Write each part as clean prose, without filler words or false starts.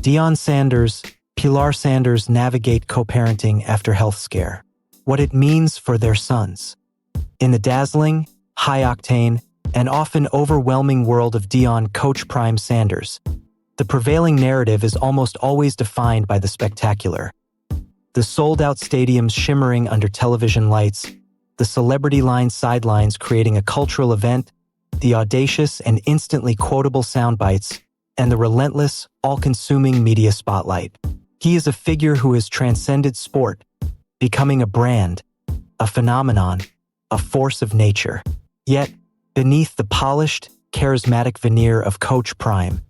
Deion Sanders, Pilar Sanders navigate co-parenting after health scare. What it means for their sons. In the dazzling, high-octane, and often overwhelming world of Deion Coach Prime Sanders, the prevailing narrative is almost always defined by the spectacular. The sold-out stadiums shimmering under television lights, the celebrity-lined sidelines creating a cultural event, the audacious and instantly quotable sound bites, and the relentless, all-consuming media spotlight. He is a figure who has transcended sport, becoming a brand, a phenomenon, a force of nature. Yet, beneath the polished, charismatic veneer of Coach Prime,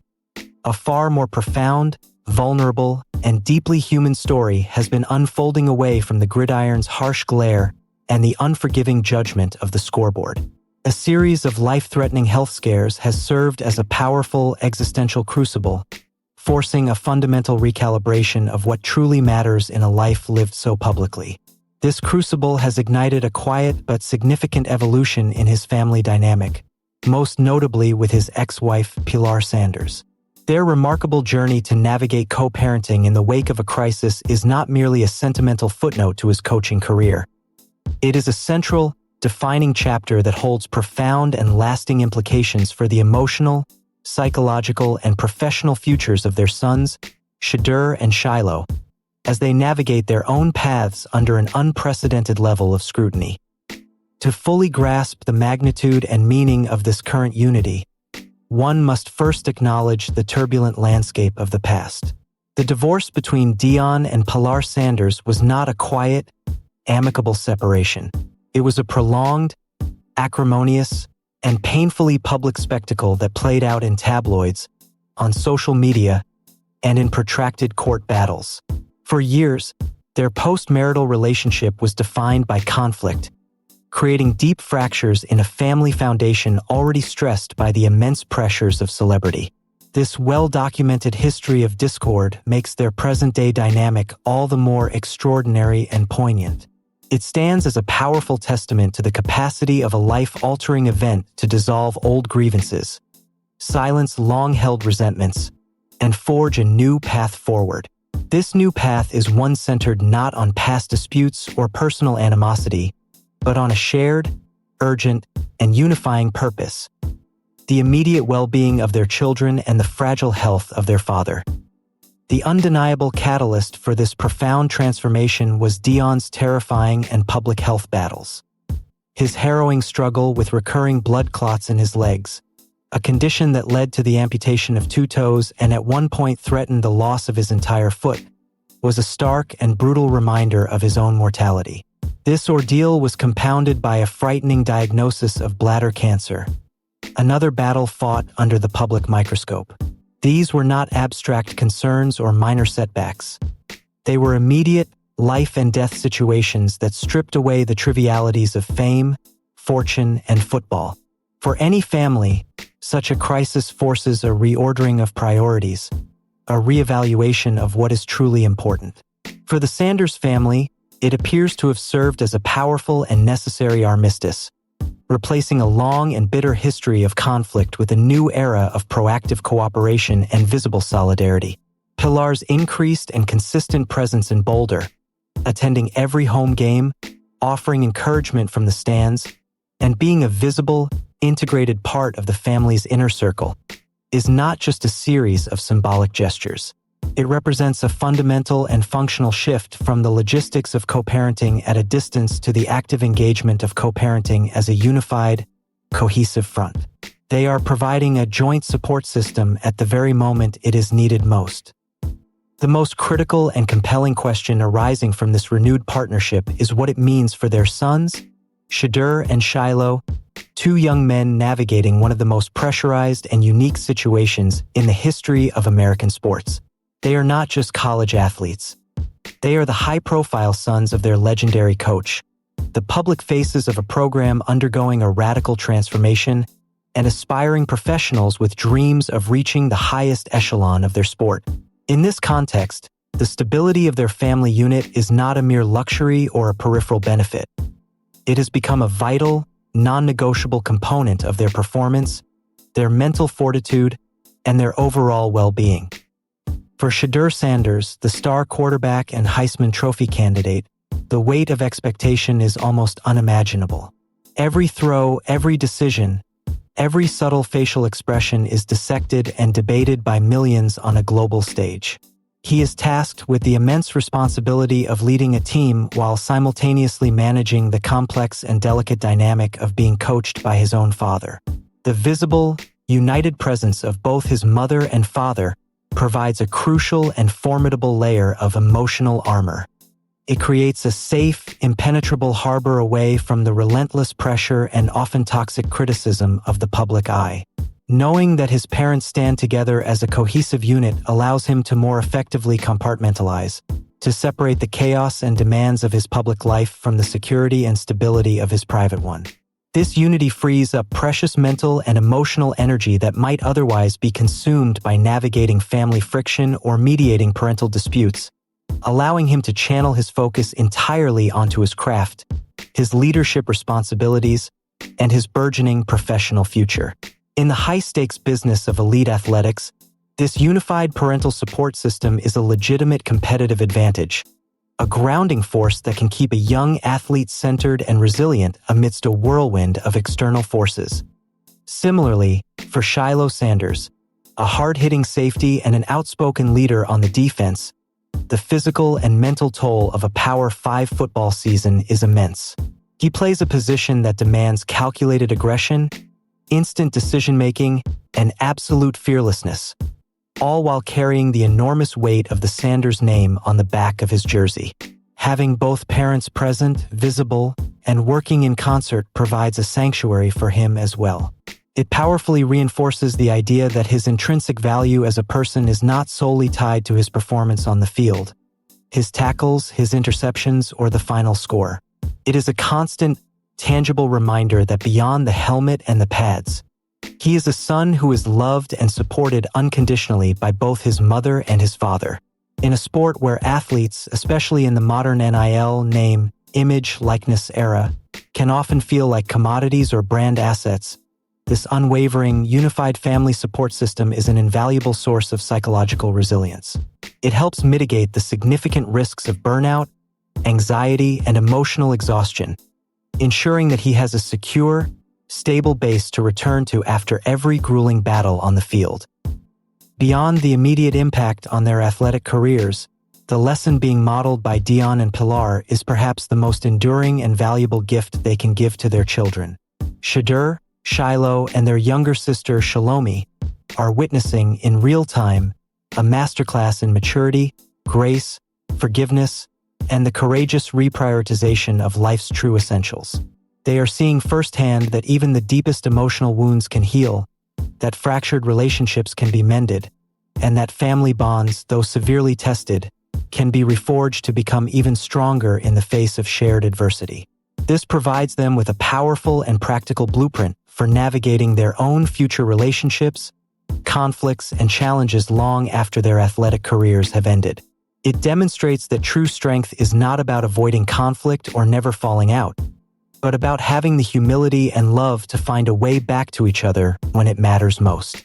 a far more profound, vulnerable, and deeply human story has been unfolding away from the gridiron's harsh glare and the unforgiving judgment of the scoreboard. A series of life-threatening health scares has served as a powerful existential crucible, forcing a fundamental recalibration of what truly matters in a life lived so publicly. This crucible has ignited a quiet but significant evolution in his family dynamic, most notably with his ex-wife Pilar Sanders. Their remarkable journey to navigate co-parenting in the wake of a crisis is not merely a sentimental footnote to his coaching career. It is a central, defining chapter that holds profound and lasting implications for the emotional, psychological, and professional futures of their sons, Shadur and Shiloh, as they navigate their own paths under an unprecedented level of scrutiny. To fully grasp the magnitude and meaning of this current unity, one must first acknowledge the turbulent landscape of the past. The divorce between Deion and Pilar Sanders was not a quiet, amicable separation. It was a prolonged, acrimonious, and painfully public spectacle that played out in tabloids, on social media, and in protracted court battles. For years, their post-marital relationship was defined by conflict, creating deep fractures in a family foundation already stressed by the immense pressures of celebrity. This well-documented history of discord makes their present-day dynamic all the more extraordinary and poignant. It stands as a powerful testament to the capacity of a life-altering event to dissolve old grievances, silence long-held resentments, and forge a new path forward. This new path is one centered not on past disputes or personal animosity, but on a shared, urgent, and unifying purpose: the immediate well-being of their children and the fragile health of their father. The undeniable catalyst for this profound transformation was Deion's terrifying and public health battles. His harrowing struggle with recurring blood clots in his legs, a condition that led to the amputation of 2 toes and at one point threatened the loss of his entire foot, was a stark and brutal reminder of his own mortality. This ordeal was compounded by a frightening diagnosis of bladder cancer, another battle fought under the public microscope. These were not abstract concerns or minor setbacks. They were immediate, life-and-death situations that stripped away the trivialities of fame, fortune, and football. For any family, such a crisis forces a reordering of priorities, a reevaluation of what is truly important. For the Sanders family, it appears to have served as a powerful and necessary armistice, replacing a long and bitter history of conflict with a new era of proactive cooperation and visible solidarity. Pilar's increased and consistent presence in Boulder, attending every home game, offering encouragement from the stands, and being a visible, integrated part of the family's inner circle, is not just a series of symbolic gestures. It represents a fundamental and functional shift from the logistics of co-parenting at a distance to the active engagement of co-parenting as a unified, cohesive front. They are providing a joint support system at the very moment it is needed most. The most critical and compelling question arising from this renewed partnership is what it means for their sons, Shadur and Shiloh, 2 young men navigating one of the most pressurized and unique situations in the history of American sports. They are not just college athletes. They are the high-profile sons of their legendary coach, the public faces of a program undergoing a radical transformation, and aspiring professionals with dreams of reaching the highest echelon of their sport. In this context, the stability of their family unit is not a mere luxury or a peripheral benefit. It has become a vital, non-negotiable component of their performance, their mental fortitude, and their overall well-being. For Shedeur Sanders, the star quarterback and Heisman Trophy candidate, the weight of expectation is almost unimaginable. Every throw, every decision, every subtle facial expression is dissected and debated by millions on a global stage. He is tasked with the immense responsibility of leading a team while simultaneously managing the complex and delicate dynamic of being coached by his own father. The visible, united presence of both his mother and father provides a crucial and formidable layer of emotional armor. It creates a safe, impenetrable harbor away from the relentless pressure and often toxic criticism of the public eye. Knowing that his parents stand together as a cohesive unit allows him to more effectively compartmentalize, to separate the chaos and demands of his public life from the security and stability of his private one. This unity frees up precious mental and emotional energy that might otherwise be consumed by navigating family friction or mediating parental disputes, allowing him to channel his focus entirely onto his craft, his leadership responsibilities, and his burgeoning professional future. In the high-stakes business of elite athletics, this unified parental support system is a legitimate competitive advantage, a grounding force that can keep a young athlete centered and resilient amidst a whirlwind of external forces. Similarly, for Shiloh Sanders, a hard-hitting safety and an outspoken leader on the defense, the physical and mental toll of a Power 5 football season is immense. He plays a position that demands calculated aggression, instant decision-making, and absolute fearlessness, all while carrying the enormous weight of the Sanders name on the back of his jersey. Having both parents present, visible, and working in concert provides a sanctuary for him as well. It powerfully reinforces the idea that his intrinsic value as a person is not solely tied to his performance on the field, his tackles, his interceptions, or the final score. It is a constant, tangible reminder that beyond the helmet and the pads, he is a son who is loved and supported unconditionally by both his mother and his father. In a sport where athletes, especially in the modern NIL name, image, likeness era, can often feel like commodities or brand assets, this unwavering, unified family support system is an invaluable source of psychological resilience. It helps mitigate the significant risks of burnout, anxiety, and emotional exhaustion, ensuring that he has a secure, stable base to return to after every grueling battle on the field. Beyond the immediate impact on their athletic careers, the lesson being modeled by Deion and Pilar is perhaps the most enduring and valuable gift they can give to their children. Shedeur, Shiloh, and their younger sister Shalomi are witnessing in real time a masterclass in maturity, grace, forgiveness, and the courageous reprioritization of life's true essentials. They are seeing firsthand that even the deepest emotional wounds can heal, that fractured relationships can be mended, and that family bonds, though severely tested, can be reforged to become even stronger in the face of shared adversity. This provides them with a powerful and practical blueprint for navigating their own future relationships, conflicts, and challenges long after their athletic careers have ended. It demonstrates that true strength is not about avoiding conflict or never falling out, but about having the humility and love to find a way back to each other when it matters most.